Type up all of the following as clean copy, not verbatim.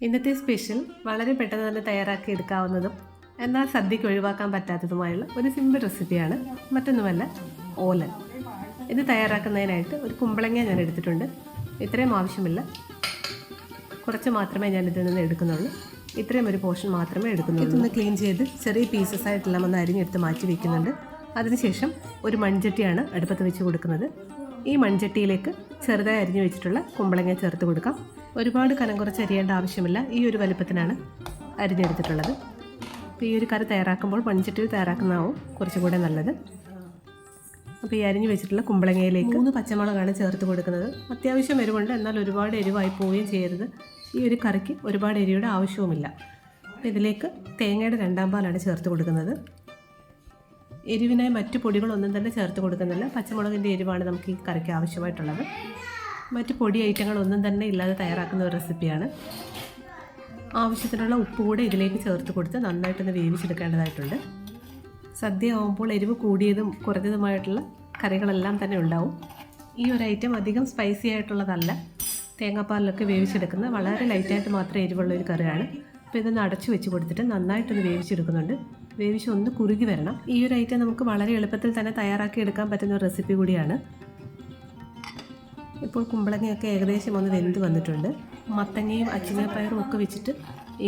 ഇന്നത്തെ സ്പെഷ്യൽ വളരെ പെട്ടെന്ന് തന്നെ തയ്യാറാക്കി എടുക്കാവുന്നതും എന്നാൽ സദ്യക്ക് ഒഴിവാക്കാൻ പറ്റാത്തതുമായുള്ള ഒരു സിമ്പിൾ റെസിപ്പിയാണ്. മറ്റൊന്നുമല്ല, ഓലൻ. ഇത് തയ്യാറാക്കുന്നതിനായിട്ട് ഒരു കുമ്പളങ്ങ ഞാൻ എടുത്തിട്ടുണ്ട്. ഇത്രയും ആവശ്യമില്ല, കുറച്ച് മാത്രമേ ഞാൻ ഇതിൽ നിന്ന് എടുക്കുന്നുള്ളൂ. ഇത്രയും ഒരു പോർഷൻ മാത്രമേ എടുക്കുന്നുള്ളൂ. ഇതൊന്ന് ക്ലീൻ ചെയ്ത് ചെറിയ പീസസ് ആയിട്ടെല്ലാം ഒന്ന് അരിഞ്ഞെടുത്ത് മാറ്റി വയ്ക്കുന്നുണ്ട്. അതിനുശേഷം ഒരു മൺചട്ടിയാണ് അടുപ്പത്ത് വെച്ച് കൊടുക്കുന്നത്. ഈ മൺചട്ടിയിലേക്ക് ചെറുതായി അരിഞ്ഞു വെച്ചിട്ടുള്ള കുമ്പളങ്ങ ചേർത്ത് കൊടുക്കാം. ഒരുപാട് കനം കുറച്ച് അരിയേണ്ട ആവശ്യമില്ല. ഈ ഒരു വലുപ്പത്തിനാണ് അരിഞ്ഞെടുത്തിട്ടുള്ളത്. അപ്പോൾ ഈ ഒരു കറി തയ്യാറാക്കുമ്പോൾ മൺചട്ടിയിൽ തയ്യാറാക്കുന്നതാവും കുറച്ചുകൂടെ നല്ലത്. അപ്പോൾ ഈ അരിഞ്ഞു വെച്ചിട്ടുള്ള കുമ്പളങ്ങയിലേക്ക് 3 പച്ചമുളകാണ് ചേർത്ത് കൊടുക്കുന്നത്. അത്യാവശ്യം എരിവുണ്ട്, എന്നാൽ ഒരുപാട് എരിവായി പോവുകയും ചെയ്യരുത്. ഈ ഒരു കറിക്ക് ഒരുപാട് എരിയുടെ ആവശ്യവുമില്ല. അപ്പോൾ ഇതിലേക്ക് തേങ്ങയുടെ 2 പാലാണ് ചേർത്ത് കൊടുക്കുന്നത്. എരിവിനായി മറ്റു പൊടികളൊന്നും തന്നെ ചേർത്ത് കൊടുക്കുന്നില്ല. പച്ചമുളകിൻ്റെ എരിവാണ് നമുക്ക് ഈ കറിക്ക് ആവശ്യമായിട്ടുള്ളത്. മറ്റ് പൊടി ഐറ്റങ്ങളൊന്നും തന്നെ ഇല്ലാതെ തയ്യാറാക്കുന്ന ഒരു റെസിപ്പിയാണ്. ആവശ്യത്തിനുള്ള ഉപ്പ് കൂടെ ഇതിലേക്ക് ചേർത്ത് കൊടുത്ത് നന്നായിട്ടൊന്ന് വേവിച്ചെടുക്കേണ്ടതായിട്ടുണ്ട്. സദ്യ ആകുമ്പോൾ എരിവ് കൂടിയതും കുറഞ്ഞതുമായിട്ടുള്ള കറികളെല്ലാം തന്നെ ഉണ്ടാവും. ഈ ഒരു ഐറ്റം അധികം സ്പൈസി ആയിട്ടുള്ളതല്ല. തേങ്ങാപ്പാലിലൊക്കെ വേവിച്ചെടുക്കുന്ന വളരെ ലൈറ്റായിട്ട് മാത്രമേ എരിവുള്ള ഒരു കറിയാണ്. അപ്പോൾ ഇതൊന്ന് അടച്ചു വെച്ച് കൊടുത്തിട്ട് നന്നായിട്ടൊന്ന് വേവിച്ചെടുക്കുന്നുണ്ട്. വേവിച്ച് ഒന്ന് കുറുകി വരണം. ഈ ഒരു ഐറ്റം നമുക്ക് വളരെ എളുപ്പത്തിൽ തന്നെ തയ്യാറാക്കി എടുക്കാൻ പറ്റുന്ന ഒരു റെസിപ്പി കൂടിയാണ്. ഇപ്പോൾ കുമ്പളങ്ങയൊക്കെ ഏകദേശം ഒന്ന് വെന്ത് വന്നിട്ടുണ്ട്. മത്തങ്ങയും അച്ചിങ്ങപ്പയറും ഒക്കെ വെച്ചിട്ട്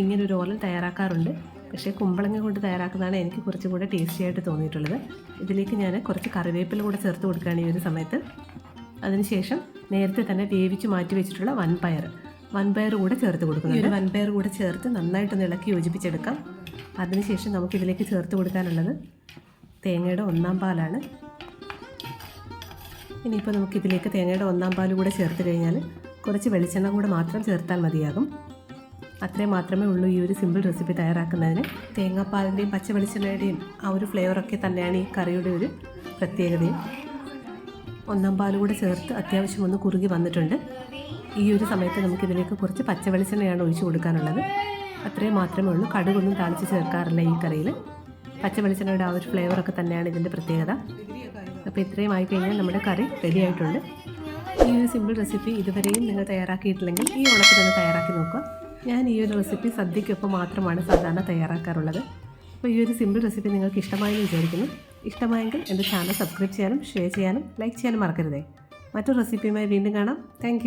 ഇങ്ങനൊരു ഓലൻ തയ്യാറാക്കാറുണ്ട്. പക്ഷേ കുമ്പളങ്ങ കൊണ്ട് തയ്യാറാക്കുന്നതാണ് എനിക്ക് കുറച്ചുകൂടെ ടേസ്റ്റി ആയിട്ട് തോന്നിയിട്ടുള്ളത്. ഇതിലേക്ക് ഞാൻ കുറച്ച് കറിവേപ്പില കൂടെ ചേർത്ത് കൊടുക്കുകയാണ് ഈ ഒരു സമയത്ത്. അതിനുശേഷം നേരത്തെ തന്നെ വേവിച്ച് മാറ്റി വെച്ചിട്ടുള്ള വൻപയർ കൂടെ ചേർത്ത് കൊടുക്കുന്നു. ഒരു വൻപയർ കൂടെ ചേർത്ത് നന്നായിട്ടൊന്ന് ഇളക്കി യോജിപ്പിച്ചെടുക്കാം. അതിനുശേഷം നമുക്കിതിലേക്ക് ചേർത്ത് കൊടുക്കാനുള്ളത് തേങ്ങയുടെ 1 പാലാണ്. ഇനിയിപ്പോൾ നമുക്കിതിലേക്ക് തേങ്ങയുടെ 1 പാൽ കൂടെ ചേർത്ത് കഴിഞ്ഞാൽ കുറച്ച് വെളിച്ചെണ്ണ കൂടെ മാത്രം ചേർത്താൽ മതിയാകും. അത്രയും മാത്രമേ ഉള്ളൂ ഈ ഒരു സിമ്പിൾ റെസിപ്പി തയ്യാറാക്കുന്നതിന്. തേങ്ങാപ്പാലിൻ്റെയും പച്ച വെളിച്ചെണ്ണയുടെയും ആ ഒരു ഫ്ലേവറൊക്കെ തന്നെയാണ് ഈ കറിയുടെ ഒരു പ്രത്യേകതയും. 1 പാൽ കൂടെ ചേർത്ത് അത്യാവശ്യം ഒന്ന് കുറുകി വന്നിട്ടുണ്ട്. ഈ ഒരു സമയത്ത് നമുക്കിതിലേക്ക് കുറച്ച് പച്ച വെളിച്ചെണ്ണയാണ് ഒഴിച്ചു കൊടുക്കാനുള്ളത്. അത്രയും മാത്രമേ ഉള്ളൂ. കടുകൊന്നും താളിച്ച് ചേർക്കാറില്ല ഈ കറിയിൽ. പച്ച വെളിച്ചെണ്ണയുടെ ആ ഒരു ഫ്ലേവറൊക്കെ തന്നെയാണ് ഇതിൻ്റെ പ്രത്യേകത. അപ്പോൾ ഇത്രയും ആയിക്കഴിഞ്ഞാൽ നമ്മുടെ കറി റെഡി ആയിട്ടുണ്ട്. ഈ ഒരു സിമ്പിൾ റെസിപ്പി ഇതുവരെയും നിങ്ങൾ തയ്യാറാക്കിയിട്ടില്ലെങ്കിൽ ഈ ഓണത്തിനൊന്ന് തയ്യാറാക്കി നോക്കുക. ഞാൻ ഈ ഒരു റെസിപ്പി സദ്യയ്ക്കൊപ്പം മാത്രമാണ് സാധാരണ തയ്യാറാക്കാറുള്ളത്. അപ്പോൾ ഈ ഒരു സിമ്പിൾ റെസിപ്പി നിങ്ങൾക്ക് ഇഷ്ടമായെന്ന് വിചാരിക്കുന്നു. ഇഷ്ടമായെങ്കിൽ എൻ്റെ ചാനൽ സബ്സ്ക്രൈബ് ചെയ്യാനും ഷെയർ ചെയ്യാനും ലൈക്ക് ചെയ്യാനും മറക്കരുതേ. മറ്റൊരു റെസിപ്പിയുമായി വീണ്ടും കാണാം. താങ്ക്